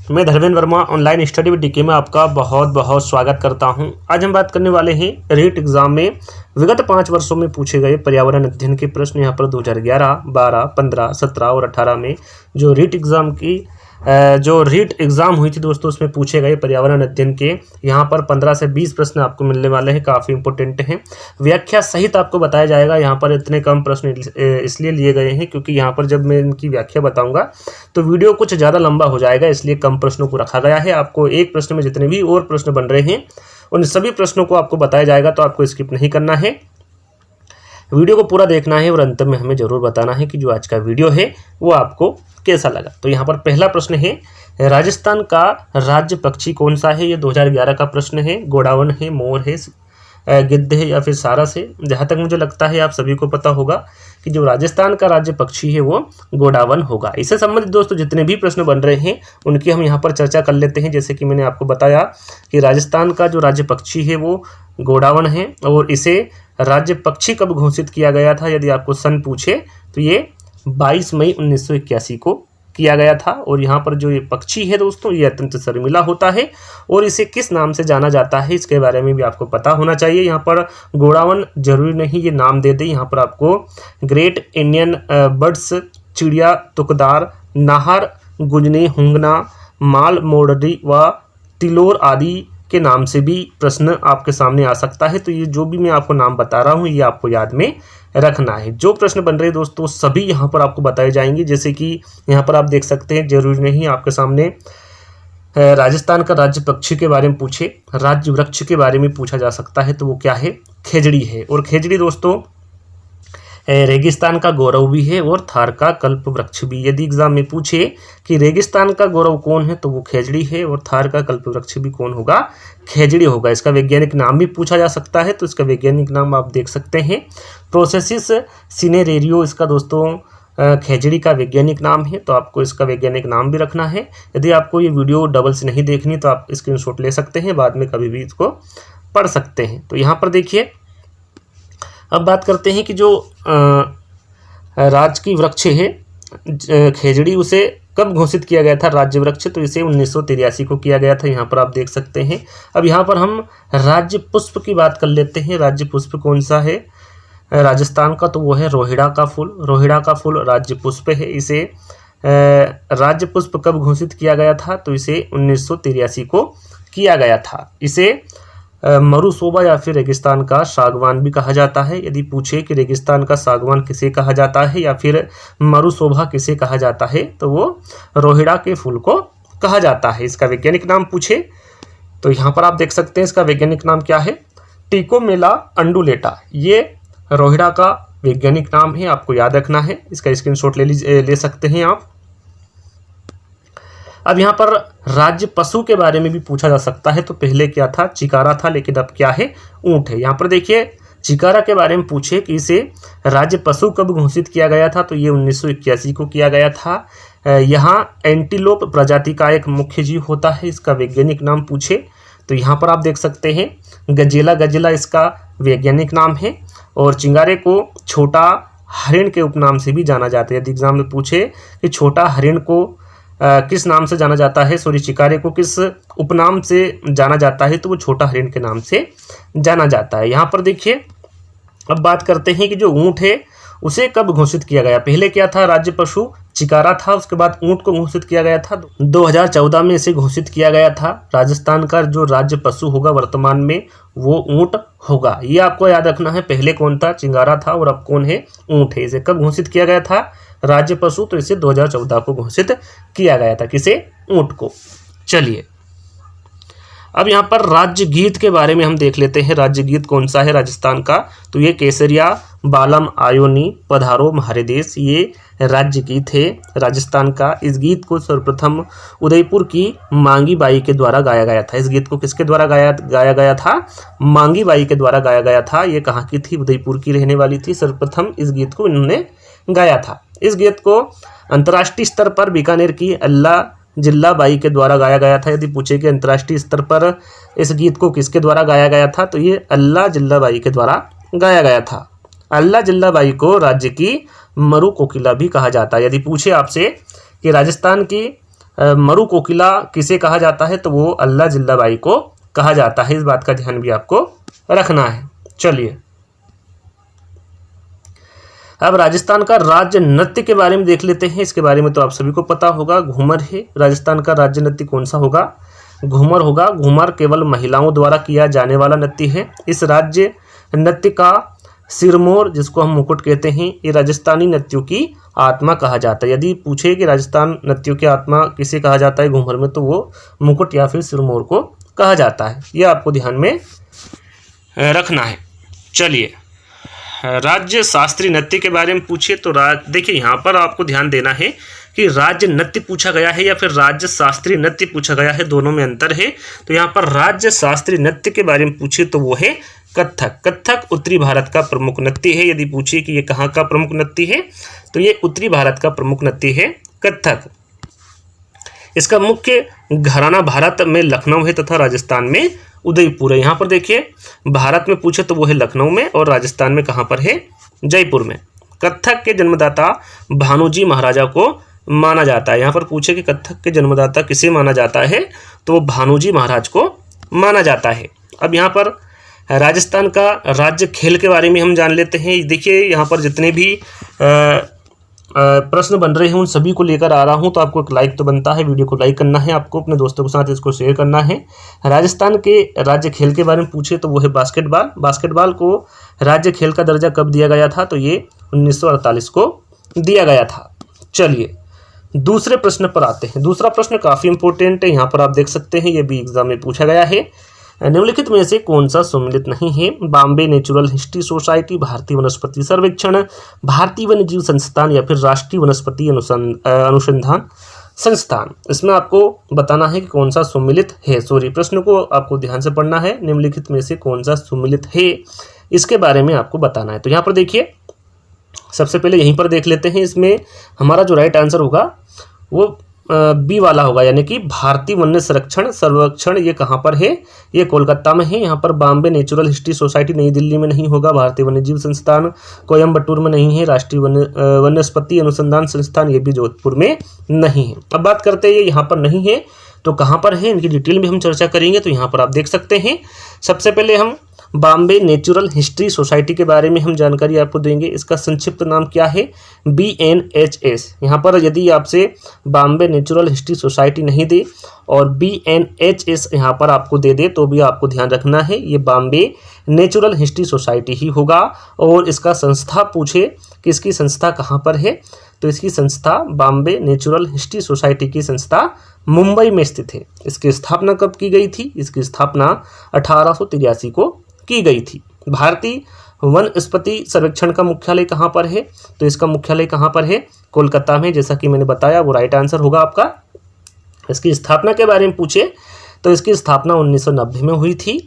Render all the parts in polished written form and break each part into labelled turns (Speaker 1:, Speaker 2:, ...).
Speaker 1: मैं Dharmendra Verma online study with DK में आपका बहुत बहुत स्वागत करता हूं। आज हम बात करने वाले हैं रीट एग्जाम में विगत 5 वर्षों में पूछे गए पर्यावरण अध्ययन के प्रश्न। यहां पर 2011, 12, 15, 17 और 18 में जो रीट एग्जाम हुई थी दोस्तों, उसमें पूछे गए पर्यावरण अध्ययन के यहाँ पर 15 से 20 प्रश्न आपको मिलने वाले हैं। काफ़ी इंपॉर्टेंट हैं, व्याख्या सहित आपको बताया जाएगा। यहाँ पर इतने कम प्रश्न इसलिए लिए गए हैं क्योंकि यहाँ पर जब मैं इनकी व्याख्या बताऊंगा तो वीडियो कुछ ज़्यादा लंबा हो जाएगा, इसलिए कम प्रश्नों को रखा गया है। आपको एक प्रश्न में जितने भी और प्रश्न बन रहे हैं उन सभी प्रश्नों को आपको बताया जाएगा, तो आपको स्किप नहीं करना है, वीडियो को पूरा देखना है और अंत में हमें जरूर बताना है कि जो आज का वीडियो है वो आपको कैसा लगा। तो यहाँ पर पहला प्रश्न है, राजस्थान का राज्य पक्षी कौन सा है? ये 2011 का प्रश्न है। गोडावण है, मोर है, गिद्ध है या फिर सारस है? जहाँ तक मुझे लगता है आप सभी को पता होगा कि जो राजस्थान का राज्य पक्षी है वो गोडावण होगा। इससे संबंधित दोस्तों जितने भी प्रश्न बन रहे हैं उनकी हम यहाँ पर चर्चा कर लेते हैं। जैसे कि मैंने आपको बताया कि राजस्थान का जो राज्य पक्षी है वो गोडावण है और इसे राज्य पक्षी कब घोषित किया गया था? यदि आपको सन पूछे तो ये 22 मई 1981 को किया गया था। और यहाँ पर जो ये पक्षी है दोस्तों, ये अत्यंत शर्मिला होता है और इसे किस नाम से जाना जाता है इसके बारे में भी आपको पता होना चाहिए। यहाँ पर गोडावण जरूरी नहीं ये नाम दे दे, यहाँ पर आपको ग्रेट इंडियन बर्ड्स, चिड़िया, तुकदार, नाहर, गुजने, हुंगना, माल मोडरी व तिलोर आदि के नाम से भी प्रश्न आपके सामने आ सकता है। तो ये जो भी मैं आपको नाम बता रहा हूँ ये आपको याद में रखना है। जो प्रश्न बन रहे हैं दोस्तों सभी यहाँ पर आपको बताए जाएंगे। जैसे कि यहाँ पर आप देख सकते हैं, जरूरी नहीं आपके सामने राजस्थान का राज्य पक्षी के बारे में पूछे, राज्य वृक्ष के बारे में पूछा जा सकता है, तो वो क्या है? खेजड़ी है। और खेजड़ी दोस्तों रेगिस्तान का गौरव भी है और थार का कल्प वृक्ष भी। यदि एग्जाम में पूछे कि रेगिस्तान का गौरव कौन है तो वो खेजड़ी है और थार का कल्प वृक्ष भी कौन होगा? खेजड़ी होगा। इसका वैज्ञानिक नाम भी पूछा जा सकता है, तो इसका वैज्ञानिक नाम आप देख सकते हैं प्रोसेसिस सिनेरेरियो इसका दोस्तों खेजड़ी का वैज्ञानिक नाम है, तो आपको इसका वैज्ञानिक नाम भी रखना है। यदि आपको ये वीडियो डबल से नहीं देखनी तो आप स्क्रीनशॉट ले सकते हैं, बाद में कभी भी इसको पढ़ सकते हैं। तो यहाँ पर देखिए, अब बात करते हैं कि जो राज की वृक्ष है खेजड़ी, उसे कब घोषित किया गया था राज्य वृक्ष? तो इसे 1983 को किया गया था। यहाँ पर आप देख सकते हैं। अब यहाँ पर हम राज्य पुष्प की बात कर लेते हैं। राज्य पुष्प कौन सा है राजस्थान का? तो वो है रोहिड़ा का फूल। रोहिड़ा का फूल राज्य पुष्प है। इसे राज्य पुष्प कब घोषित किया गया था? तो इसे 1983 को किया गया था। इसे मरुशोभा या फिर रेगिस्तान का सागवान भी कहा जाता है। यदि पूछे कि रेगिस्तान का सागवान किसे कहा जाता है या फिर मरुशोभा किसे कहा जाता है, तो वो रोहिड़ा के फूल को कहा जाता है। इसका वैज्ञानिक नाम पूछे तो यहाँ पर आप देख सकते हैं इसका वैज्ञानिक नाम क्या है? टिकोमेला अंडुलेटा। ये रोहिड़ा का वैज्ञानिक नाम है, आपको याद रखना है। इसका स्क्रीनशॉट ले सकते हैं आप। अब यहाँ पर राज्य पशु के बारे में भी पूछा जा सकता है। तो पहले क्या था? चिकारा था, लेकिन अब क्या है? ऊंट है। यहाँ पर देखिए, चिकारा के बारे में पूछे कि इसे राज्य पशु कब घोषित किया गया था? तो ये 1981 को किया गया था। यहाँ एंटीलोप प्रजाति का एक मुख्य जीव होता है। इसका वैज्ञानिक नाम पूछे तो यहाँ पर आप देख सकते हैं गजेला। गजेला इसका वैज्ञानिक नाम है। और चिंगारे को छोटा हरिण के उपनाम से भी जाना जाता है। यदि एग्जाम में पूछे कि छोटा हरिण को किस नाम से जाना जाता है, चिकारे को किस उपनाम से जाना जाता है, तो वो छोटा हरिण के नाम से जाना जाता है। यहाँ पर देखिए, अब बात करते हैं कि जो ऊंट है उसे कब घोषित किया गया? पहले क्या था? राज्य पशु चिकारा था, उसके बाद ऊंट को घोषित किया गया था। 2014 में इसे घोषित किया गया था। राजस्थान का जो राज्य पशु होगा वर्तमान में वो ऊंट होगा। ये आपको याद रखना है। पहले कौन था? चिंगारा था और अब कौन है? ऊंट है। इसे कब घोषित किया गया था राज्य पशु? तो इसे 2014 को घोषित किया गया था। किसे? ऊंट को। चलिए, अब यहाँ पर राज्य गीत के बारे में हम देख लेते हैं। राज्य गीत कौन सा है राजस्थान का? तो ये केसरिया बालम आयोनी पधारो म्हारे देश, ये राज्य गीत है राजस्थान का। इस गीत को सर्वप्रथम उदयपुर की मांगी बाई के द्वारा गाया गया था। इस गीत को किसके द्वारा गाया गया था? मांगी बाई के द्वारा गाया गया था। ये कहाँ की थी? उदयपुर की रहने वाली थी। सर्वप्रथम इस गीत को इन्होंने गाया था। इस गीत को अंतर्राष्ट्रीय स्तर पर बीकानेर की अल्लाह जिल्ला बाई के द्वारा गाया गया था। यदि पूछे कि अंतर्राष्ट्रीय स्तर पर इस गीत को किसके द्वारा गाया गया था, तो ये अल्लाह जिल्ला बाई के द्वारा गाया गया था। अल्लाह जिल्ला बाई को राज्य की मरु कोकिला भी कहा जाता है। यदि पूछे आपसे कि राजस्थान की मरु कोकिला किसे कहा जाता है, तो वो अल्लाह जिल्लाबाई को कहा जाता है। इस बात का ध्यान भी आपको रखना है। चलिए अब राजस्थान का राज्य नृत्य के बारे में देख लेते हैं। इसके बारे में तो आप सभी को पता होगा, घूमर है। राजस्थान का राज्य नृत्य कौन सा होगा, घूमर होगा। घूमर केवल महिलाओं द्वारा किया जाने वाला नृत्य है। इस राज्य नृत्य का सिरमौर, जिसको हम मुकुट कहते हैं, ये राजस्थानी नृत्यों की आत्मा कहा जाता है। यदि पूछे कि राजस्थान नृत्यों की आत्मा किसे कहा जाता है घूमर में, तो वो मुकुट या फिर सिरमौर को कहा जाता है। ये आपको ध्यान में रखना है। चलिए राज्य शास्त्रीय नृत्य के बारे में पूछे तो देखिए यहाँ पर आपको ध्यान देना है कि राज्य नृत्य पूछा गया है या फिर राज्य शास्त्रीय नृत्य पूछा गया है, दोनों में अंतर है। तो यहाँ पर राज्य शास्त्रीय नृत्य के बारे में पूछे तो वो है कथक। कथक उत्तरी भारत का प्रमुख नृत्य है। यदि पूछे कि ये कहाँ का प्रमुख नृत्य है, तो ये उत्तरी भारत का प्रमुख नृत्य है कथक। इसका मुख्य घराना भारत में लखनऊ है तथा राजस्थान में उदयपुर है। यहाँ पर देखिए भारत में पूछे तो वो है लखनऊ में और राजस्थान में कहाँ पर है, जयपुर में। कथक के जन्मदाता भानुजी महाराजा को माना जाता है। यहाँ पर पूछे कि कथक के जन्मदाता किसे माना जाता है, तो वो भानुजी महाराज को माना जाता है। अब यहाँ पर राजस्थान का राज्य खेल के बारे में हम जान लेते हैं। देखिए यहाँ पर जितने भी प्रश्न बन रहे हैं उन सभी को लेकर आ रहा हूं, तो आपको एक लाइक तो बनता है, वीडियो को लाइक करना है, आपको अपने दोस्तों के साथ इसको शेयर करना है। राजस्थान के राज्य खेल के बारे में पूछे तो वो है बास्केटबॉल। बास्केटबॉल को राज्य खेल का दर्जा कब दिया गया था, तो ये 1948 को दिया गया था। चलिए दूसरे प्रश्न पर आते हैं। दूसरा प्रश्न काफ़ी इंपॉर्टेंट है, यहाँ पर आप देख सकते हैं, ये भी एग्जाम में पूछा गया है। निम्नलिखित में से कौन सा सम्मिलित नहीं है, बॉम्बे नेचुरल हिस्ट्री सोसाइटी, भारतीय वनस्पति सर्वेक्षण, भारतीय वन्यजीव संस्थान या फिर राष्ट्रीय वनस्पति अनुसंधान संस्थान। इसमें आपको बताना है कि कौन सा सम्मिलित है। सॉरी, प्रश्न को आपको ध्यान से पढ़ना है। निम्नलिखित में से कौन सा सम्मिलित है, इसके बारे में आपको बताना है। तो यहाँ पर देखिए सबसे पहले यहीं पर देख लेते हैं। इसमें हमारा जो राइट आंसर होगा वो बी वाला होगा, यानी कि भारतीय वन्य संरक्षण सर्वेक्षण। ये कहाँ पर है, ये कोलकाता में है। यहाँ पर बॉम्बे नेचुरल हिस्ट्री सोसाइटी नई दिल्ली में नहीं होगा, भारतीय वन्यजीव संस्थान कोयम्बटूर में नहीं है, राष्ट्रीय वनस्पति अनुसंधान संस्थान ये भी जोधपुर में नहीं है। अब बात करते हैं यहाँ पर नहीं है तो कहाँ पर है, इनकी डिटेल में हम चर्चा करेंगे। तो यहाँ पर आप देख सकते हैं, सबसे पहले हम बॉम्बे नेचुरल हिस्ट्री सोसाइटी के बारे में हम जानकारी आपको देंगे। इसका संक्षिप्त नाम क्या है, BNHS। यहाँ पर यदि आपसे बॉम्बे नेचुरल हिस्ट्री सोसाइटी नहीं दे और BNHS यहाँ पर आपको दे दे तो भी आपको ध्यान रखना है ये बॉम्बे नेचुरल हिस्ट्री सोसाइटी ही होगा। और इसका संस्था पूछे कि इसकी संस्था कहाँ पर है, तो इसकी संस्था बॉम्बे नेचुरल हिस्ट्री सोसाइटी की संस्था मुंबई में स्थित है। इसकी स्थापना कब की गई थी, इसकी स्थापना 1883 को की गई थी। भारतीय वनस्पति सर्वेक्षण का मुख्यालय कहाँ पर है, तो इसका मुख्यालय कहाँ पर है, कोलकाता में। जैसा कि मैंने बताया वो राइट आंसर होगा आपका। इसकी स्थापना के बारे में पूछे तो इसकी स्थापना 1990 में हुई थी।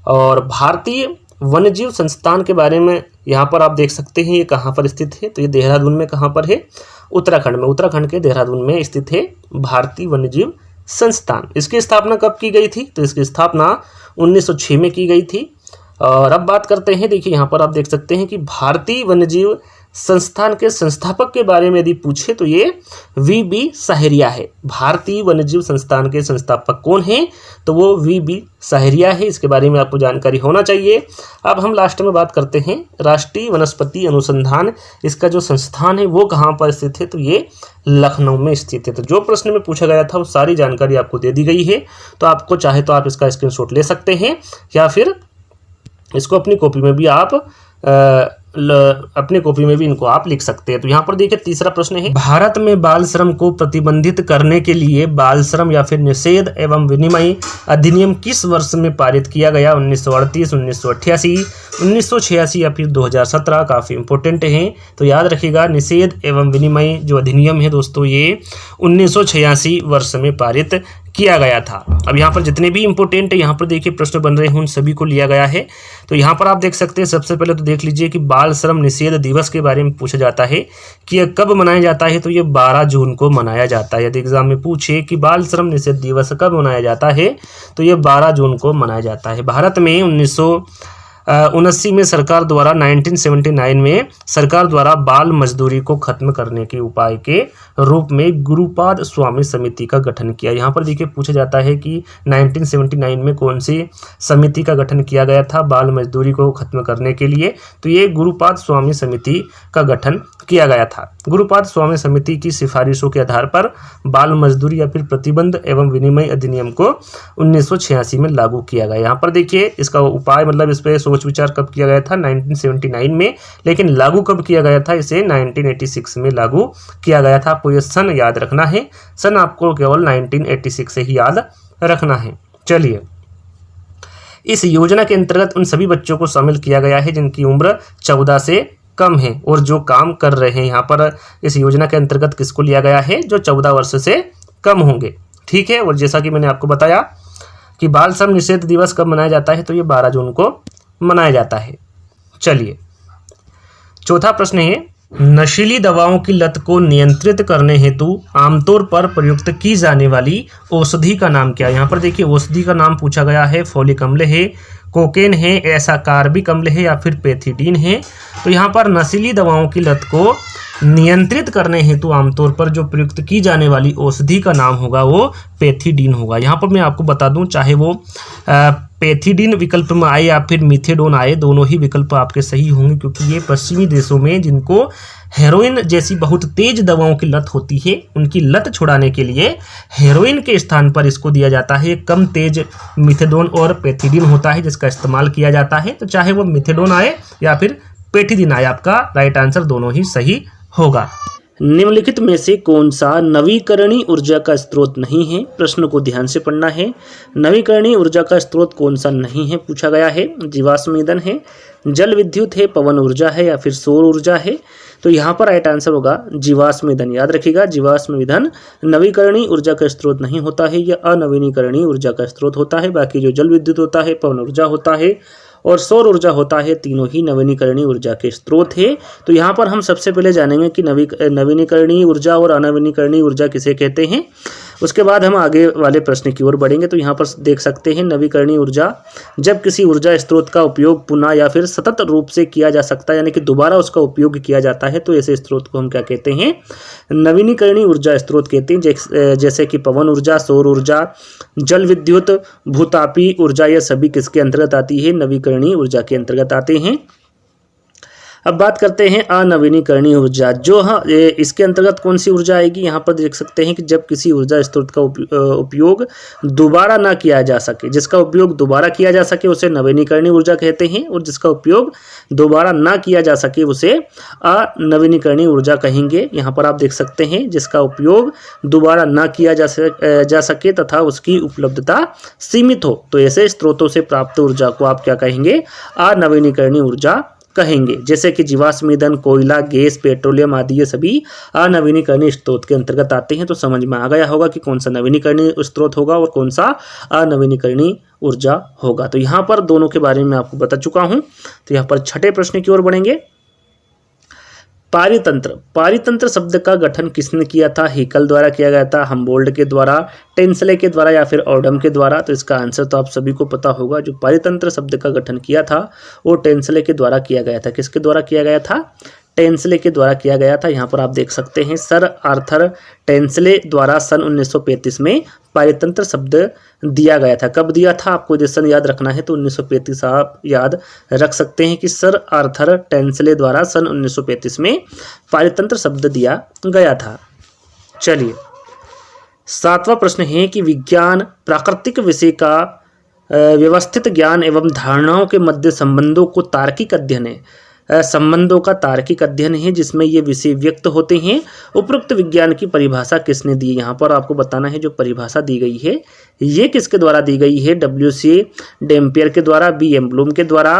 Speaker 1: और भारतीय वन्यजीव संस्थान के बारे में यहाँ पर आप देख सकते हैं ये कहाँ पर स्थित है, तो ये देहरादून में कहाँ पर है, उत्तराखंड में। उत्तराखंड के देहरादून में स्थित है भारतीय वन्यजीव संस्थान। इसकी स्थापना कब की गई थी, तो इसकी स्थापना 1906 में की गई थी। और अब बात करते हैं, देखिए यहाँ पर आप देख सकते हैं कि भारतीय वन्यजीव संस्थान के संस्थापक के बारे में यदि पूछे तो ये VB साहरिया है। भारतीय वन्यजीव संस्थान के संस्थापक कौन हैं, तो वो VB साहरिया है। इसके बारे में आपको जानकारी होना चाहिए। अब हम लास्ट में बात करते हैं राष्ट्रीय वनस्पति अनुसंधान, इसका जो संस्थान है वो कहाँ पर स्थित है, तो ये लखनऊ में स्थित है। तो जो प्रश्न में पूछा गया था वो सारी जानकारी आपको दे दी गई है। तो आपको चाहे तो आप इसका स्क्रीनशॉट ले सकते हैं या फिर इसको अपनी कॉपी में भी आप अपने कॉपी में भी इनको आप लिख सकते हैं। तो यहाँ पर देखिए तीसरा प्रश्न है, भारत में बाल श्रम को प्रतिबंधित करने के लिए बाल श्रम या फिर निषेध एवं विनिमय अधिनियम किस वर्ष में पारित किया गया, 1938, 1988, 1986 या फिर 2017। काफ़ी इंपॉर्टेंट है, तो याद रखिएगा निषेध एवं विनिमय जो अधिनियम है दोस्तों ये 1986 वर्ष में पारित किया गया था। अब यहाँ पर जितने भी इंपॉर्टेंट है यहाँ पर देखिए प्रश्न बन रहे हैं उन सभी को लिया गया है। तो यहाँ पर आप देख सकते हैं, सबसे पहले तो देख लीजिए कि बाल श्रम निषेध दिवस के बारे में पूछा जाता है कि यह कब मनाया जाता है, तो ये 12 जून को मनाया जाता है। यदि एग्जाम में पूछे कि बाल श्रम निषेध दिवस कब मनाया जाता है, तो ये 12 जून को मनाया जाता है। भारत में 19 में सरकार द्वारा 1979 में सरकार द्वारा बाल मजदूरी को खत्म करने के उपाय के रूप में गुरुपाद स्वामी समिति का गठन किया। यहाँ पर देखिए पूछा जाता है कि 1979 में कौन सी समिति का गठन किया गया था बाल मजदूरी को खत्म करने के लिए, तो ये गुरुपाद स्वामी समिति का गठन किया गया था। गुरुपाद स्वामी समिति की सिफारिशों के आधार पर बाल मजदूरी या फिर प्रतिबंध एवं विनिमय अधिनियम को 1986 में लागू किया गया। यहाँ पर देखिए इसका उपाय मतलब इस पर सोच विचार कब किया गया था 1979 में, लेकिन लागू कब किया गया था, इसे 1986 में लागू किया गया था। आपको ये सन याद रखना है, सन आपको केवल 1986 से ही याद रखना है। चलिए, इस योजना के अंतर्गत उन सभी बच्चों को शामिल किया गया है जिनकी उम्र 14 से कम है और जो काम कर रहे हैं। यहाँ पर इस योजना के अंतर्गत किसको लिया गया है, जो 14 वर्ष से कम होंगे। ठीक है, और जैसा कि मैंने आपको बताया कि बाल श्रम निषेध दिवस कब मनाया जाता है, तो ये 12 जून को मनाया जाता है। चलिए, चौथा प्रश्न है, नशीली दवाओं की लत को नियंत्रित करने हेतु आमतौर पर प्रयुक्त की जाने वाली औषधि का नाम क्या है। यहाँ पर देखिए औषधि का नाम पूछा गया है, फोलिक अम्ल है, कोकेन है, ऐसा कार्बिक अम्ल है या फिर पेथिडीन है। तो यहाँ पर नशीली दवाओं की लत को नियंत्रित करने हेतु आमतौर पर जो प्रयुक्त की जाने वाली औषधि का नाम होगा वो पेथिडीन होगा। यहाँ पर मैं आपको बता दूं, चाहे वो पेथिडीन विकल्प में आए या फिर मिथेडोन आए, दोनों ही विकल्प आपके सही होंगे, क्योंकि ये पश्चिमी देशों में जिनको हेरोइन जैसी बहुत तेज दवाओं की लत होती है, उनकी लत छुड़ाने के लिए हेरोइन के स्थान पर इसको दिया जाता है। कम तेज मिथेडोन और पेथिडीन होता है जिसका इस्तेमाल किया जाता है। तो चाहे वो मिथेडोन आए या फिर पेथिडीन आए, आपका राइट आंसर दोनों ही सही होगा। निम्नलिखित में से कौन सा नवीकरणीय ऊर्जा का स्रोत नहीं है। प्रश्न को ध्यान से पढ़ना है। नवीकरणीय ऊर्जा का स्रोत कौन सा नहीं है पूछा गया है। जीवाश्म ईंधन है, जल विद्युत है, पवन ऊर्जा है या फिर सौर ऊर्जा है। तो यहाँ पर राइट आंसर होगा जीवाश्म ईंधन। याद रखिएगा, जीवाश्म ईंधन नवीकरणीय ऊर्जा का स्रोत नहीं होता है, यह अनवीनीकरणीय ऊर्जा का स्रोत होता है। बाकी जो जल विद्युत होता है, पवन ऊर्जा होता है और सौर ऊर्जा होता है, तीनों ही नवीनीकरणीय ऊर्जा के स्रोत है। तो यहाँ पर हम सबसे पहले जानेंगे कि नवीनीकरणीय ऊर्जा और अनवीनीकरणीय ऊर्जा किसे कहते हैं। उसके बाद हम आगे वाले प्रश्न की ओर बढ़ेंगे। तो यहाँ पर देख सकते हैं, नवीकरणीय ऊर्जा जब किसी ऊर्जा स्रोत का उपयोग पुनः या फिर सतत रूप से किया जा सकता है, यानी कि दोबारा उसका उपयोग किया जाता है, तो ऐसे स्रोत को हम क्या कहते हैं, नवीनीकरणीय ऊर्जा स्रोत कहते हैं। जैसे कि पवन ऊर्जा, सौर ऊर्जा, जल विद्युत, भूतापी ऊर्जा, यह सभी किसके अंतर्गत आती है, नवीकरणीय ऊर्जा के अंतर्गत आते हैं। अब बात करते हैं अनवीनीकरणीय ऊर्जा। जो इसके अंतर्गत कौन सी ऊर्जा आएगी, यहाँ पर देख सकते हैं कि जब किसी ऊर्जा स्रोत का उपयोग दोबारा ना किया जा सके, जिसका उपयोग दोबारा किया जा सके उसे नवीनीकरणीय ऊर्जा कहते हैं, और जिसका उपयोग दोबारा ना किया जा सके उसे अनवीनीकरणीय ऊर्जा कहेंगे। यहाँ पर आप देख सकते हैं, जिसका उपयोग दोबारा ना किया जा सके तथा उसकी उपलब्धता सीमित हो, तो ऐसे स्रोतों से प्राप्त ऊर्जा को आप क्या कहेंगे, अनवीनीकरणीय ऊर्जा कहेंगे। जैसे कि जीवाश्म ईंधन, कोयला, गैस, पेट्रोलियम आदि ये सभी अनवीनीकरणीय स्रोत के अंतर्गत आते हैं। तो समझ में आ गया होगा कि कौन सा नवीनीकरणीय स्रोत होगा और कौन सा अनवीनीकरणीय ऊर्जा होगा। तो यहाँ पर दोनों के बारे में आपको बता चुका हूँ। तो यहाँ पर छठे प्रश्न की ओर बढ़ेंगे। पारितंत्र। पारितंत्र शब्द का गठन किसने किया था। हेकल द्वारा किया गया था, हम्बोल्ट के द्वारा, टेंसले के द्वारा या फिर ओडम के द्वारा। तो इसका आंसर तो आप सभी को पता होगा। जो पारितंत्र शब्द का गठन किया था वो टेंसले के द्वारा किया गया था। किसके द्वारा किया गया था, टेंसले के द्वारा किया गया था। यहाँ पर आप देख सकते हैं, सर आर्थर टेंसले द्वारा सन 1935 में पारितंत्र शब्द दिया गया था। कब दिया था, आपको यदि सन याद रखना है तो 1935 आप याद रख सकते हैं कि सर आर्थर टेंसले द्वारा सन 1935 में पारितंत्र शब्द दिया गया था। चलिए, सातवां प्रश्न है कि विज्ञान प्राकृतिक विषय का व्यवस्थित ज्ञान एवं धारणाओं के मध्य संबंधों को तार्किक अध्ययन है। संबंधों का तार्किक अध्ययन है जिसमें ये विषय व्यक्त होते हैं। उपरोक्त विज्ञान की परिभाषा किसने दी। यहाँ पर आपको बताना है जो परिभाषा दी गई है ये किसके द्वारा दी गई है। W.C. डेम्पियर के द्वारा, B.M. ब्लूम के द्वारा,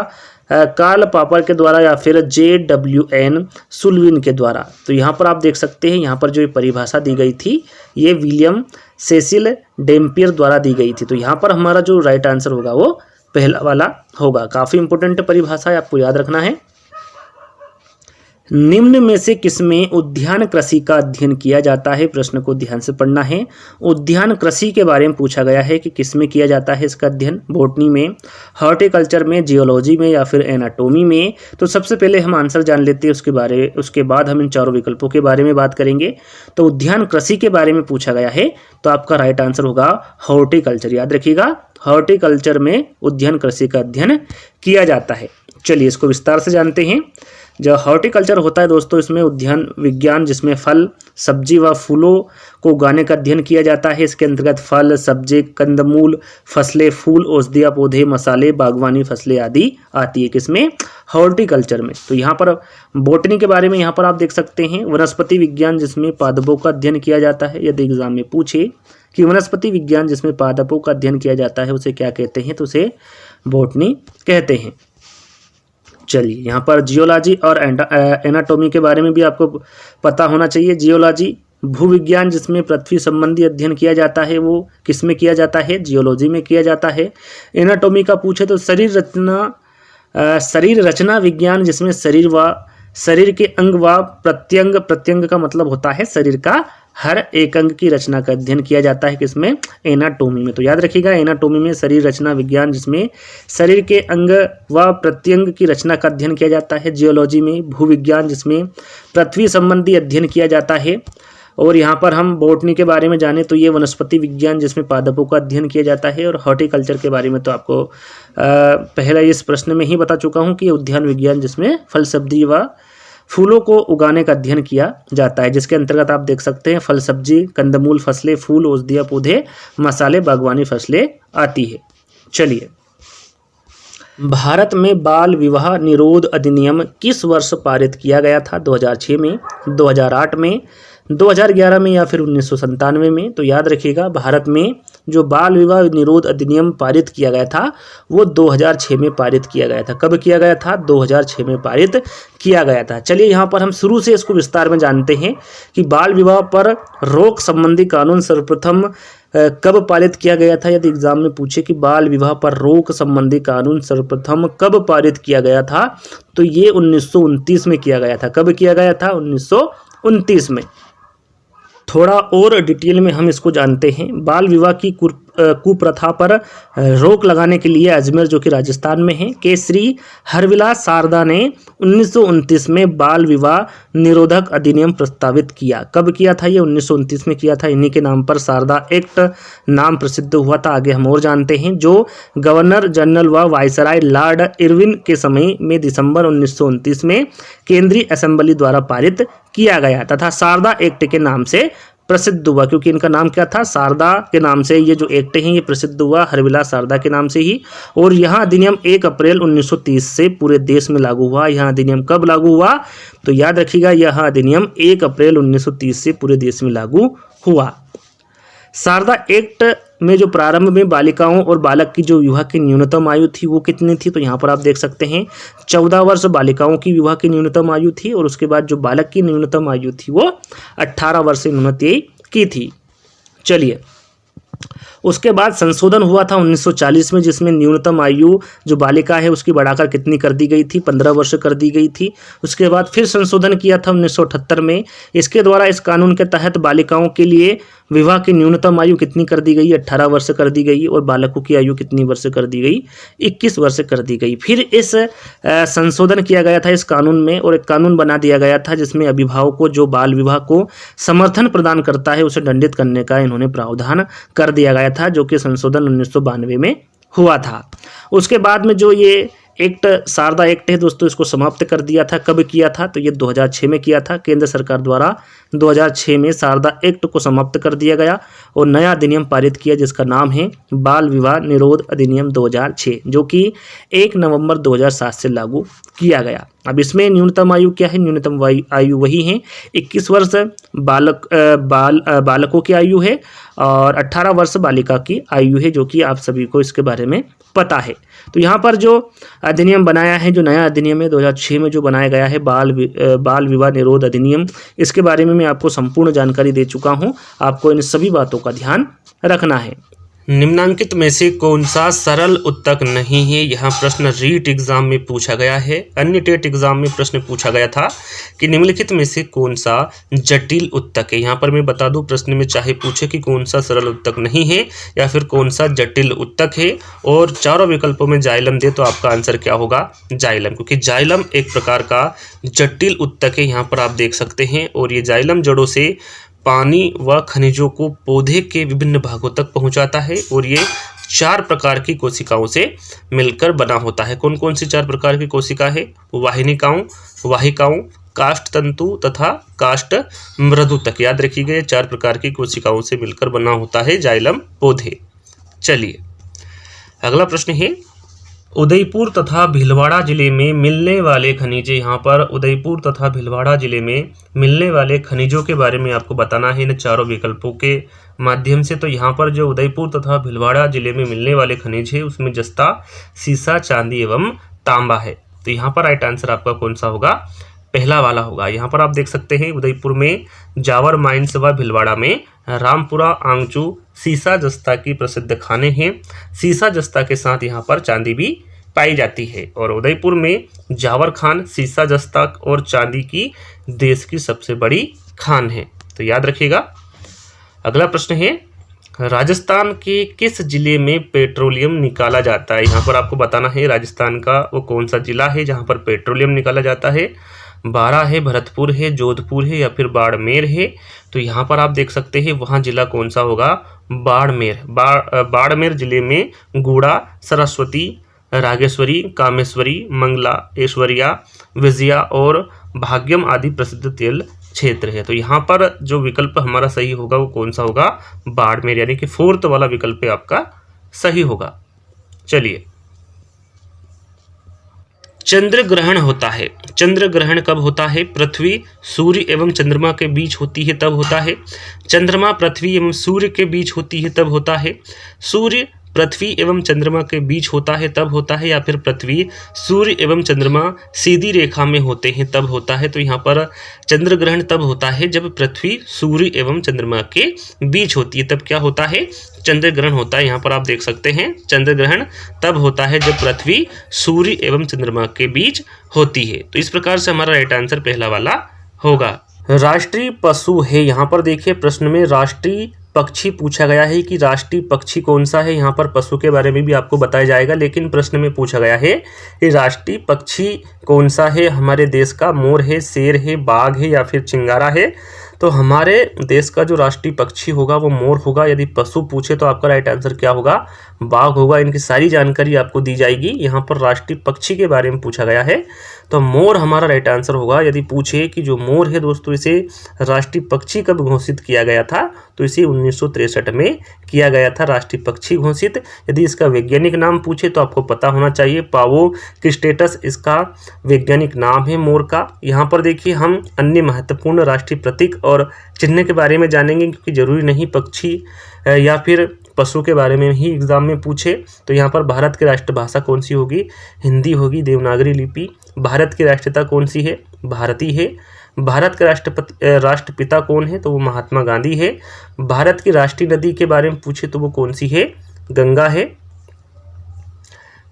Speaker 1: कार्ल पापर के द्वारा या फिर J.W.N. सुल्विन के द्वारा। तो यहाँ पर आप देख सकते हैं, यहाँ पर जो ये परिभाषा दी गई थी ये विलियम सेसिल डेम्पियर द्वारा दी गई थी। तो यहाँ पर हमारा जो राइट आंसर होगा वो पहला वाला होगा। काफ़ी इंपॉर्टेंट परिभाषा है, आपको याद रखना है।
Speaker 2: निम्न में से किसमें उद्यान कृषि का अध्ययन किया जाता है? प्रश्न को ध्यान से पढ़ना है। उद्यान कृषि के बारे में पूछा गया है कि किसमें किया जाता है इसका अध्ययन। बॉटनी में, हॉर्टिकल्चर में, जियोलॉजी में या फिर एनाटॉमी में? तो सबसे पहले हम आंसर जान लेते हैं, उसके बाद हम इन चारों विकल्पों के बारे में बात करेंगे। तो उद्यान कृषि के बारे में पूछा गया है तो आपका राइट आंसर होगा हॉर्टिकल्चर। याद रखिएगा, हॉर्टिकल्चर में उद्यान कृषि का अध्ययन किया जाता है। चलिए इसको विस्तार से जानते हैं। जो हॉर्टिकल्चर होता है दोस्तों, इसमें उद्यान विज्ञान जिसमें फल, सब्जी व फूलों को उगाने का अध्ययन किया जाता है। इसके अंतर्गत फल, सब्जी, कंदमूल फसलें, फूल, औषधीय पौधे, मसाले, बागवानी फसलें आदि आती है किसमें? हॉर्टिकल्चर में। तो यहाँ पर बॉटनी के बारे में यहाँ पर आप देख सकते हैं। वनस्पति विज्ञान जिसमें पादपों का अध्ययन किया जाता है। यदि एग्जाम में पूछे कि वनस्पति विज्ञान जिसमें पादपों का अध्ययन किया जाता है उसे क्या कहते हैं, तो उसे बॉटनी कहते हैं। चलिए यहाँ पर जियोलॉजी और एनाटॉमी के बारे में भी आपको पता होना चाहिए। जियोलॉजी भूविज्ञान जिसमें पृथ्वी संबंधी अध्ययन किया जाता है, वो किस में किया जाता है? जियोलॉजी में किया जाता है। एनाटॉमी का पूछे तो शरीर रचना विज्ञान जिसमें शरीर के अंग व प्रत्यंग का मतलब होता है शरीर का हर एक अंग की रचना का अध्ययन किया जाता है किसमें? एनाटॉमी में। तो याद रखिएगा, एनाटॉमी में शरीर रचना विज्ञान जिसमें शरीर के अंग व प्रत्यंग की रचना का अध्ययन किया जाता है। जियोलॉजी में भूविज्ञान जिसमें पृथ्वी संबंधी अध्ययन किया जाता है। और यहाँ पर हम बॉटनी के बारे में जाने तो ये वनस्पति विज्ञान जिसमें पादपों का अध्ययन किया जाता है। और हॉर्टिकल्चर के बारे में तो आपको पहले इस प्रश्न में ही बता चुका हूँ कि उद्यान विज्ञान जिसमें फल, सब्जी व फूलों को उगाने का अध्ययन किया जाता है, जिसके अंतर्गत आप देख सकते हैं फल, सब्जी, कंदमूल फसलें, फूल, औषधीय पौधे, मसाले, बागवानी फसलें आती है। चलिए, भारत में बाल विवाह निरोध अधिनियम किस वर्ष पारित किया गया था? 2006 में, 2008 में, 2011 में या फिर 1997 में? तो याद रखिएगा, भारत में जो बाल विवाह निरोध अधिनियम पारित किया गया था वो 2006 में पारित किया गया था। कब किया गया था? 2006 में पारित किया गया था। चलिए यहाँ पर हम शुरू से इसको विस्तार में जानते हैं कि बाल विवाह पर रोक संबंधी कानून सर्वप्रथम कब पारित किया गया था। यदि एग्जाम में पूछे कि बाल विवाह पर रोक संबंधी कानून सर्वप्रथम कब पारित किया गया था, तो ये 1929 में किया गया था। कब किया गया था? 1929 में। थोड़ा और डिटेल में हम इसको जानते हैं। बाल विवाह की कुप्रथा पर रोक लगाने के लिए अजमेर जो कि राजस्थान में है के श्री हरविलास शारदा ने 1929 में बाल विवाह निरोधक अधिनियम प्रस्तावित किया। कब किया था? ये 1929 में किया था। इन्हीं के नाम पर शारदा एक्ट नाम प्रसिद्ध हुआ था। आगे हम और जानते हैं, जो गवर्नर जनरल व वायसराय लॉर्ड इरविन के समय में दिसंबर 1929 में केंद्रीय असेंबली द्वारा पारित किया गया तथा शारदा एक्ट के नाम से प्रसिद्ध हुआ, क्योंकि इनका नाम क्या था? शारदा के नाम से ये जो एक्ट है ये प्रसिद्ध हुआ, हरविलास शारदा के नाम से ही। और यह अधिनियम 1 अप्रैल 1930 से पूरे देश में लागू हुआ। यह अधिनियम कब लागू हुआ? तो याद रखिएगा, यह अधिनियम 1 अप्रैल 1930 से पूरे देश में लागू हुआ। शारदा एक्ट में जो प्रारंभ में बालिकाओं और बालक की जो विवाह की न्यूनतम आयु थी वो कितनी थी? तो यहाँ पर आप देख सकते हैं 14 वर्ष बालिकाओं की विवाह की न्यूनतम आयु थी और उसके बाद जो बालक की न्यूनतम आयु थी वो 18 वर्ष इन्होंने तय की थी। चलिए, उसके बाद संशोधन हुआ था 1940 में, जिसमें न्यूनतम आयु जो बालिका है उसकी बढ़ाकर कितनी कर दी गई थी? 15 वर्ष कर दी गई थी। उसके बाद फिर संशोधन किया था 1978 में। इसके द्वारा इस कानून के तहत बालिकाओं के लिए विवाह की न्यूनतम आयु कितनी कर दी गई? 18 वर्ष कर दी गई। और बालकों की आयु कितनी वर्ष कर दी गई? 21 वर्ष कर दी गई। फिर इस संशोधन किया गया था इस कानून में और एक कानून बना दिया गया था जिसमें अभिभावकों जो बाल विवाह को समर्थन प्रदान करता है उसे दंडित करने का इन्होंने प्रावधान कर दिया गया था, जो कि संशोधन 1992 में हुआ था। उसके बाद में जो ये एक्ट शारदा एक्ट है दोस्तों, इसको समाप्त कर दिया था। कब किया था? तो ये 2006 में किया था। केंद्र सरकार द्वारा 2006 में शारदा एक्ट को समाप्त कर दिया गया और नया अधिनियम पारित किया जिसका नाम है बाल विवाह निरोध अधिनियम 2006, जो कि 1 नवंबर 2007 से लागू किया गया। अब इसमें न्यूनतम आयु क्या है? न्यूनतम आयु वही है 21 वर्ष बालकों की आयु है और 18 वर्ष बालिका की आयु है, जो कि आप सभी को इसके बारे में पता है। तो यहाँ पर जो अधिनियम बनाया है, जो नया अधिनियम है 2006 में जो बनाया गया है बाल विवाह निरोध अधिनियम, इसके बारे में मैं आपको संपूर्ण जानकारी दे चुका हूँ। आपको इन सभी बातों का ध्यान रखना है।
Speaker 1: निम्नांकित में से कौन सा सरल उत्तक नहीं है? यह प्रश्न रीट एग्जाम में पूछा गया है। अन्य टेट एग्जाम में प्रश्न पूछा गया था कि निम्नलिखित में से कौन सा जटिल उत्तक है। यहाँ पर मैं बता दूं, प्रश्न में चाहे पूछे कि कौन सा सरल उत्तक नहीं है या फिर कौन सा जटिल उत्तक है, और चारों विकल्पों में जाइलम दे तो आपका आंसर क्या होगा? जाइलम, क्योंकि जाइलम एक प्रकार का जटिल उत्तक है। यहाँ पर आप देख सकते हैं, और ये जाइलम जड़ों से पानी व खनिजों को पौधे के विभिन्न भागों तक पहुंचाता है, और ये 4 प्रकार की कोशिकाओं से मिलकर बना होता है। कौन कौन सी 4 प्रकार की कोशिका है? वाहिनिकाओं, वाहिकाओं, काष्ठ तंतु तथा काष्ठ मृदु तक। याद रखिएगा, 4 प्रकार की कोशिकाओं से मिलकर बना होता है जाइलम पौधे। चलिए अगला प्रश्न है, उदयपुर तथा भीलवाड़ा जिले में मिलने वाले खनिज। यहाँ पर उदयपुर तथा भीलवाड़ा जिले में मिलने वाले खनिजों के बारे में आपको बताना है इन चारों विकल्पों के माध्यम से। तो यहाँ पर जो उदयपुर तथा भीलवाड़ा जिले में मिलने वाले खनिज है उसमें जस्ता, सीसा, चांदी एवं तांबा है। तो यहाँ पर राइट आंसर आपका कौन सा होगा? पहला वाला होगा। यहाँ पर आप देख सकते हैं उदयपुर में जावर माइंस व भीलवाड़ा में रामपुरा, आंगचू, सीसा जस्ता की प्रसिद्ध खाने हैं। सीसा जस्ता के साथ यहाँ पर चांदी भी पाई जाती है, और उदयपुर में जावर खान, सीसा जस्ता और चांदी की देश की सबसे बड़ी खान है। तो याद रखिएगा। अगला प्रश्न है, राजस्थान के किस जिले में पेट्रोलियम निकाला जाता है? यहाँ पर आपको बताना है राजस्थान का वो कौन सा जिला है जहाँ पर पेट्रोलियम निकाला जाता है। बारा है, भरतपुर है, जोधपुर है या फिर बाड़मेर है। तो यहाँ पर आप देख सकते हैं वहाँ जिला कौन सा होगा? बाड़मेर। बाड़मेर जिले में गूड़ा, सरस्वती, रागेश्वरी, कामेश्वरी, मंगला, ऐश्वर्या, विजया और भाग्यम आदि प्रसिद्ध तेल क्षेत्र है। तो यहाँ पर जो विकल्प हमारा सही होगा वो कौन सा होगा? बाड़मेर, यानी कि 4th वाला विकल्प आपका सही होगा। चलिए, चंद्र ग्रहण होता है। चंद्र ग्रहण कब होता है? पृथ्वी, सूर्य एवं चंद्रमा के बीच होती है तब होता है। चंद्रमा पृथ्वी एवं सूर्य के बीच होती है तब होता है। सूर्य पृथ्वी एवं चंद्रमा के बीच होता है तब होता है, या फिर पृथ्वी, सूर्य एवं चंद्रमा सीधी रेखा में होते हैं तब होता है। तो यहाँ पर चंद्र ग्रहण तब होता है जब पृथ्वी, सूर्य एवं चंद्रमा के बीच होती है, तब क्या होता है? चंद्र ग्रहण होता है। यहाँ पर आप देख सकते हैं चंद्र ग्रहण तब होता है जब पृथ्वी, सूर्य एवं चंद्रमा के बीच होती है। तो इस प्रकार से हमारा राइट आंसर पहला वाला होगा। राष्ट्रीय पशु है। यहाँ पर देखिए प्रश्न में राष्ट्रीय पक्षी पूछा गया है कि राष्ट्रीय पक्षी कौन सा है। यहाँ पर पशु के बारे में भी आपको बताया जाएगा, लेकिन प्रश्न में पूछा गया है कि राष्ट्रीय पक्षी कौन सा है हमारे देश का? मोर है, शेर है, बाघ है या फिर चिंगारा है? तो हमारे देश का जो राष्ट्रीय पक्षी होगा वो मोर होगा। यदि पशु पूछे तो आपका राइट आंसर क्या होगा? बाघ होगा। इनकी सारी जानकारी आपको दी जाएगी। यहाँ पर राष्ट्रीय पक्षी के बारे में पूछा गया है तो मोर हमारा राइट आंसर होगा। यदि पूछे कि जो मोर है दोस्तों इसे राष्ट्रीय पक्षी कब घोषित किया गया था, तो इसे 1963 में किया गया था राष्ट्रीय पक्षी घोषित। यदि इसका वैज्ञानिक नाम पूछे तो आपको पता होना चाहिए, पावो क्रिस्टेटस इसका वैज्ञानिक नाम है मोर का। यहाँ पर देखिए हम अन्य महत्वपूर्ण राष्ट्रीय प्रतीक और चिन्ह के बारे में जानेंगे, क्योंकि जरूरी नहीं पक्षी या फिर पशु के बारे में ही एग्जाम में पूछे। तो यहाँ पर भारत की राष्ट्रभाषा कौन सी होगी? हिंदी होगी, देवनागरी लिपि। भारत की राष्ट्रपिता कौन सी है? भारतीय है। भारत का राष्ट्रपिता कौन है? तो वो महात्मा गांधी है। भारत की राष्ट्रीय नदी के बारे में पूछे तो वो कौन सी है? गंगा है।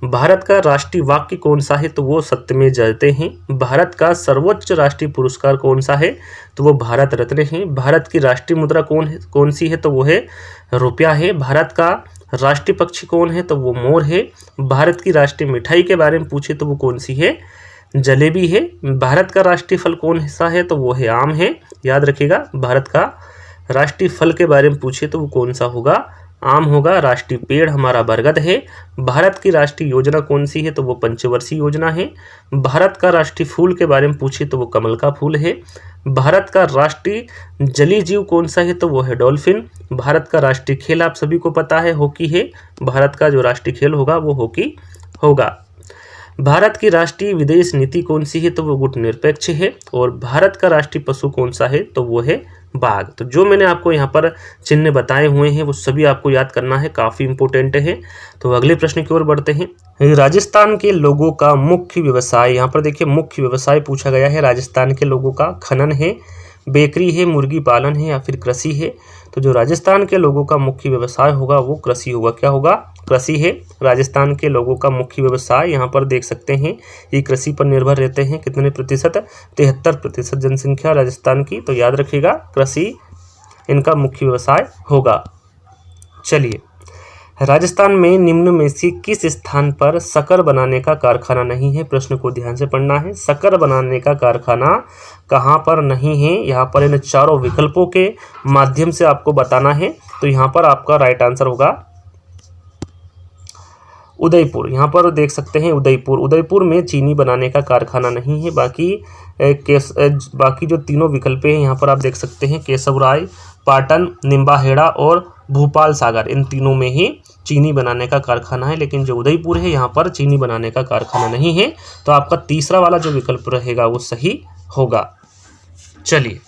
Speaker 1: भारत का राष्ट्रीय वाक्य कौन सा है? तो वो सत्य में जयते हैं। भारत का सर्वोच्च राष्ट्रीय पुरस्कार कौन सा है? तो वो भारत रत्न है। भारत की राष्ट्रीय मुद्रा कौन सी है? तो वो है रुपया है। भारत का राष्ट्रीय पक्षी कौन है? तो वो मोर है। भारत की राष्ट्रीय मिठाई के बारे में पूछे तो वो कौन सी है? जलेबी है। भारत का राष्ट्रीय फल कौन सा है? तो वो है आम है। याद रखिएगा, भारत का राष्ट्रीय फल के बारे में पूछे तो वो कौन सा होगा? आम होगा। राष्ट्रीय पेड़ हमारा बरगद है। भारत की राष्ट्रीय योजना कौन सी है? तो वो पंचवर्षीय योजना है। भारत का राष्ट्रीय फूल के बारे में पूछे तो वो कमल का फूल है। भारत का राष्ट्रीय जलीय जीव कौन सा है? तो वो है डॉल्फिन। भारत का राष्ट्रीय खेल आप सभी को पता है हॉकी है। भारत का जो राष्ट्रीय खेल होगा वो हॉकी होगा। भारत की राष्ट्रीय विदेश नीति कौन सी है? तो वो गुटनिरपेक्ष है। और भारत का राष्ट्रीय पशु कौन सा है? तो वो है बाघ। तो जो मैंने आपको यहाँ पर चिन्ह बताए हुए हैं वो सभी आपको याद करना है, काफ़ी इंपॉर्टेंट है। तो अगले प्रश्न की ओर बढ़ते हैं। राजस्थान के लोगों का मुख्य व्यवसाय, यहाँ पर देखिए मुख्य व्यवसाय पूछा गया है। राजस्थान के लोगों का खनन है, बेकरी है, मुर्गी पालन है या फिर कृषि है। तो जो राजस्थान के लोगों का मुख्य व्यवसाय होगा वो कृषि होगा। क्या होगा? कृषि है। राजस्थान के लोगों का मुख्य व्यवसाय, यहाँ पर देख सकते हैं, ये कृषि पर निर्भर रहते हैं। कितने प्रतिशत? 73% जनसंख्या राजस्थान की। तो याद रखिएगा कृषि इनका मुख्य व्यवसाय होगा। चलिए, राजस्थान में निम्न में से किस स्थान पर शक्कर बनाने का कारखाना नहीं है? प्रश्न को ध्यान से पढ़ना है। शक्कर बनाने का कारखाना कहाँ पर नहीं है? यहाँ पर इन चारों विकल्पों के माध्यम से आपको बताना है। तो यहाँ पर आपका राइट आंसर होगा उदयपुर। यहाँ पर देख सकते हैं उदयपुर। उदयपुर में चीनी बनाने का कारखाना नहीं है। बाकी जो तीनों विकल्प हैं यहाँ पर आप देख सकते हैं, केशवराय, पाटन, निम्बाहेड़ा और भोपाल सागर, इन तीनों में ही चीनी बनाने का कारखाना है। लेकिन जो उदयपुर है यहाँ पर चीनी बनाने का कारखाना नहीं है। तो आपका तीसरा वाला जो विकल्प रहेगा वो सही होगा। चलिए,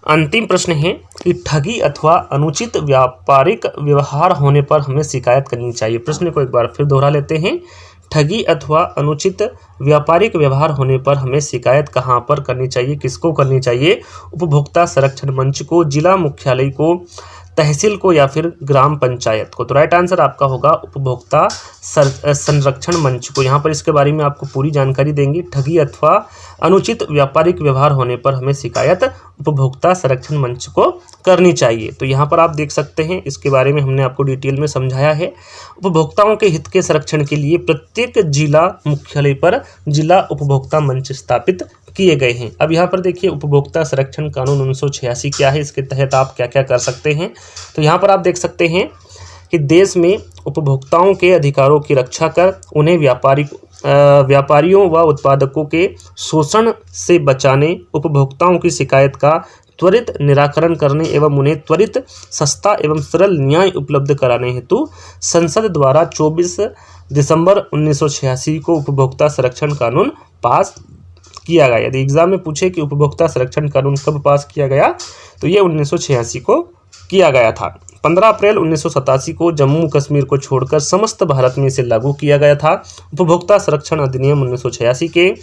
Speaker 1: अंतिम प्रश्न है कि ठगी अथवा अनुचित व्यापारिक व्यवहार होने पर हमें शिकायत करनी चाहिए। प्रश्न को एक बार फिर दोहरा लेते हैं। ठगी अथवा अनुचित व्यापारिक व्यवहार होने पर हमें शिकायत कहाँ पर करनी चाहिए? किसको करनी चाहिए? उपभोक्ता संरक्षण मंच को, जिला मुख्यालय को, तहसील को या फिर ग्राम पंचायत को? तो राइट आंसर आपका होगा उपभोक्ता संरक्षण मंच को। यहाँ पर इसके बारे में आपको पूरी जानकारी देंगे। ठगी अथवा अनुचित व्यापारिक व्यवहार होने पर हमें शिकायत उपभोक्ता संरक्षण मंच को करनी चाहिए। तो यहाँ पर आप देख सकते हैं, इसके बारे में हमने आपको डिटेल में समझाया है। उपभोक्ताओं के हित के संरक्षण के लिए प्रत्येक जिला मुख्यालय पर जिला उपभोक्ता मंच स्थापित किए गए हैं। अब यहाँ पर देखिए, उपभोक्ता संरक्षण कानून 1986 क्या है, इसके तहत आप क्या क्या कर सकते हैं। तो यहाँ पर आप देख सकते हैं कि देश में उपभोक्ताओं के अधिकारों की रक्षा कर उन्हें व्यापारियों व उत्पादकों के शोषण से बचाने, उपभोक्ताओं की शिकायत का त्वरित निराकरण करने एवं उन्हें त्वरित, सस्ता एवं सरल न्याय उपलब्ध कराने हेतु संसद द्वारा 24 दिसंबर 1986 को उपभोक्ता संरक्षण कानून पास किया गया। यदि एग्जाम में पूछे कि उपभोक्ता संरक्षण कानून कब पास किया गया, तो ये 1986 को किया गया था। 15 अप्रैल 1987 को जम्मू कश्मीर को छोड़कर समस्त भारत में इसे लागू किया गया था। उपभोक्ता संरक्षण अधिनियम 1986 के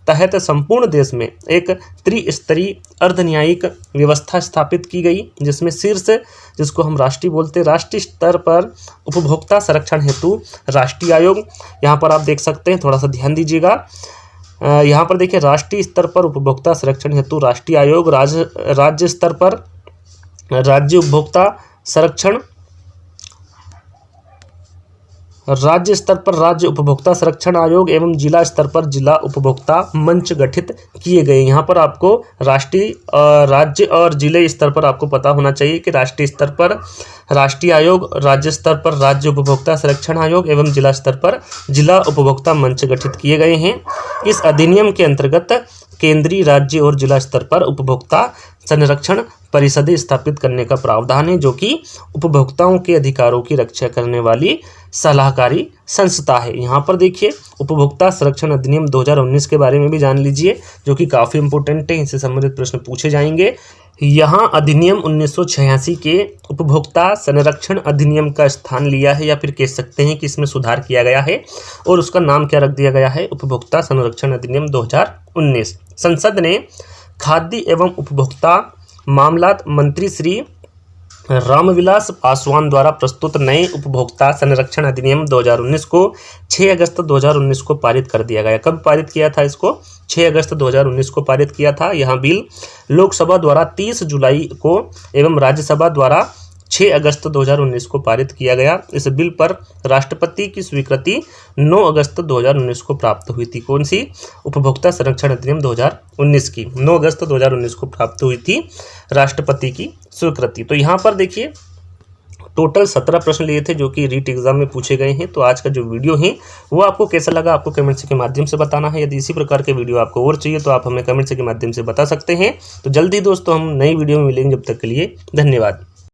Speaker 1: तहत संपूर्ण देश में एक त्रिस्तरीय अर्धन्यायिक व्यवस्था स्थापित की गई, जिसमें शीर्ष, जिसको हम राष्ट्रीय बोलते हैं, राष्ट्रीय स्तर पर उपभोक्ता संरक्षण हेतु राष्ट्रीय आयोग, यहाँ पर आप देख सकते हैं, थोड़ा सा ध्यान दीजिएगा। यहाँ पर देखिए, राष्ट्रीय स्तर पर उपभोक्ता संरक्षण हेतु राष्ट्रीय आयोग, राज्य स्तर पर राज्य उपभोक्ता संरक्षण, राज्य स्तर पर राज्य उपभोक्ता संरक्षण आयोग एवं जिला स्तर पर जिला उपभोक्ता मंच गठित किए गए। यहाँ पर आपको राष्ट्रीय, राज्य और जिले स्तर पर आपको पता होना चाहिए कि राष्ट्रीय स्तर पर राष्ट्रीय आयोग, राज्य स्तर पर राज्य उपभोक्ता संरक्षण आयोग एवं जिला स्तर पर जिला उपभोक्ता मंच गठित किए गए हैं। इस अधिनियम के अंतर्गत केंद्रीय, राज्य और जिला स्तर पर उपभोक्ता संरक्षण परिषदें स्थापित करने का प्रावधान है, जो कि उपभोक्ताओं के अधिकारों की रक्षा करने वाली सलाहकारी संस्था है। यहाँ पर देखिए, उपभोक्ता संरक्षण अधिनियम 2019 के बारे में भी जान लीजिए, जो कि काफ़ी इंपॉर्टेंट है, इससे संबंधित प्रश्न पूछे जाएंगे। यहाँ अधिनियम 1986 के उपभोक्ता संरक्षण अधिनियम का स्थान लिया है, या फिर कह सकते हैं कि इसमें सुधार किया गया है और उसका नाम क्या रख दिया गया है? उपभोक्ता संरक्षण अधिनियम 2019। संसद ने खाद्य एवं उपभोक्ता मामलात मंत्री श्री रामविलास पासवान द्वारा प्रस्तुत नए उपभोक्ता संरक्षण अधिनियम 2019 को 6 अगस्त 2019 को पारित कर दिया गया। कब पारित किया था इसको? 6 अगस्त 2019 को पारित किया था। यह बिल लोकसभा द्वारा 30 जुलाई को एवं राज्यसभा द्वारा 6 अगस्त 2019 को पारित किया गया। इस बिल पर राष्ट्रपति की स्वीकृति 9 अगस्त 2019 को प्राप्त हुई थी। कौन सी? उपभोक्ता संरक्षण अधिनियम 2019 की 9 अगस्त 2019 को प्राप्त हुई थी राष्ट्रपति की स्वीकृति। तो यहाँ पर देखिए, टोटल 17 प्रश्न लिए थे जो कि रीट एग्जाम में पूछे गए हैं। तो आज का जो वीडियो है वो आपको कैसा लगा, आपको कमेंट्स के माध्यम से बताना है। यदि इसी प्रकार के वीडियो आपको और चाहिए तो आप हमें कमेंट्स के माध्यम से बता सकते हैं। तो जल्दी दोस्तों हम नई वीडियो में मिलेंगे, जब तक के लिए धन्यवाद।